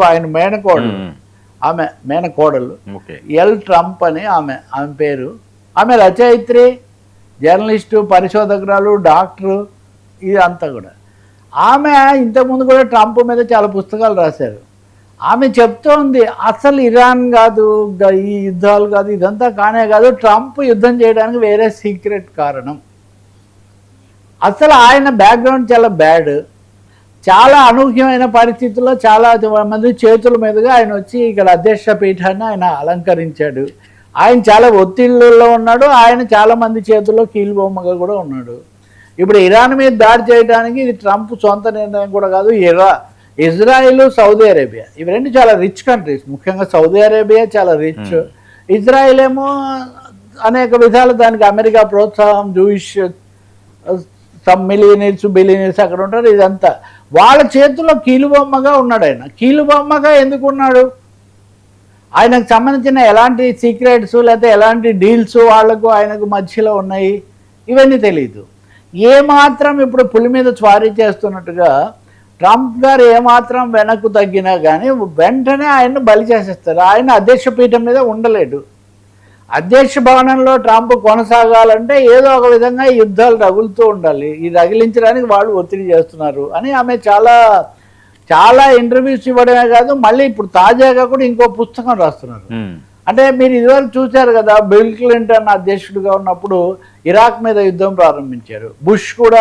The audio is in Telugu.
ఆయన మేనకోడలు, ఆమె మేనకోడలు ఎల్ ట్రంప్ అని ఆమె పేరు. ఆమె రచయిత్రి, జర్నలిస్టు, పరిశోధకురాలు, డాక్టరు, ఇదంతా కూడా. ఆమె ఇంతకుముందు కూడా ట్రంప్ మీద చాలా పుస్తకాలు రాశారు. ఆమె చెప్తోంది అసలు ఇరాన్ కాదు, ఈ యుద్ధాలు కాదు, ఇదంతా కానే కాదు, ట్రంప్ యుద్ధం చేయడానికి వేరే సీక్రెట్ కారణం. అసలు ఆయన బ్యాక్గ్రౌండ్ చాలా బ్యాడ్. చాలా అనూహ్యమైన పరిస్థితుల్లో చాలా మంది చేతుల మీదుగా ఆయన వచ్చి ఇక్కడ అధ్యక్ష పీఠాన్ని ఆయన అలంకరించాడు. ఆయన చాలా ఒత్తిళ్ళలో ఉన్నాడు. ఆయన చాలా మంది చేతుల్లో కీలుబొమ్మగా కూడా ఉన్నాడు. ఇప్పుడు ఇరాన్ మీద దాడి చేయడానికి ఇది ట్రంప్ సొంత నిర్ణయం కూడా కాదు. ఇజ్రాయిల్, సౌదీ అరేబియా, ఇవి రెండు చాలా రిచ్ కంట్రీస్. ముఖ్యంగా సౌదీ అరేబియా చాలా రిచ్. ఇజ్రాయిల్ ఏమో అనేక విధాలు దానికి అమెరికా ప్రోత్సాహం, జూయిష్ సమ్ బిలియనీర్స్ అక్కడ ఉంటారు. ఇదంతా వాళ్ళ చేతుల్లో కీలుబొమ్మగా ఉన్నాడు. ఆయన కీలుబొమ్మగా ఎందుకు ఉన్నాడు? ఆయనకు సంబంధించిన ఎలాంటి సీక్రెట్స్ లేకపోతే ఎలాంటి డీల్స్ వాళ్లకు ఆయనకు మధ్యలో ఉన్నాయి ఇవన్నీ తెలియదు. ఏమాత్రం ఇప్పుడు పులి మీద స్వారీ చేస్తున్నట్టుగా ట్రంప్ గారు ఏమాత్రం వెనక్కు తగ్గినా కానీ వెంటనే ఆయన్ను బలి చేసేస్తారు. ఆయన అధ్యక్ష పీఠం మీద ఉండలేడు. అధ్యక్ష భవనంలో ట్రంప్ కొనసాగాలంటే ఏదో ఒక విధంగా యుద్ధాలు రగులుతూ ఉండాలి. ఈ రగిలించడానికి వాళ్ళు ఒత్తిడి చేస్తున్నారు అని ఆమె చాలా చాలా ఇంటర్వ్యూస్ ఇవ్వడమే కాదు, మళ్ళీ ఇప్పుడు తాజాగా కూడా ఇంకో పుస్తకం రాస్తున్నారు. అంటే మీరు ఇదివరకు చూశారు కదా, బిల్ క్లింటన్ అధ్యక్షుడిగా ఉన్నప్పుడు ఇరాక్ మీద యుద్ధం ప్రారంభించారు. బుష్ కూడా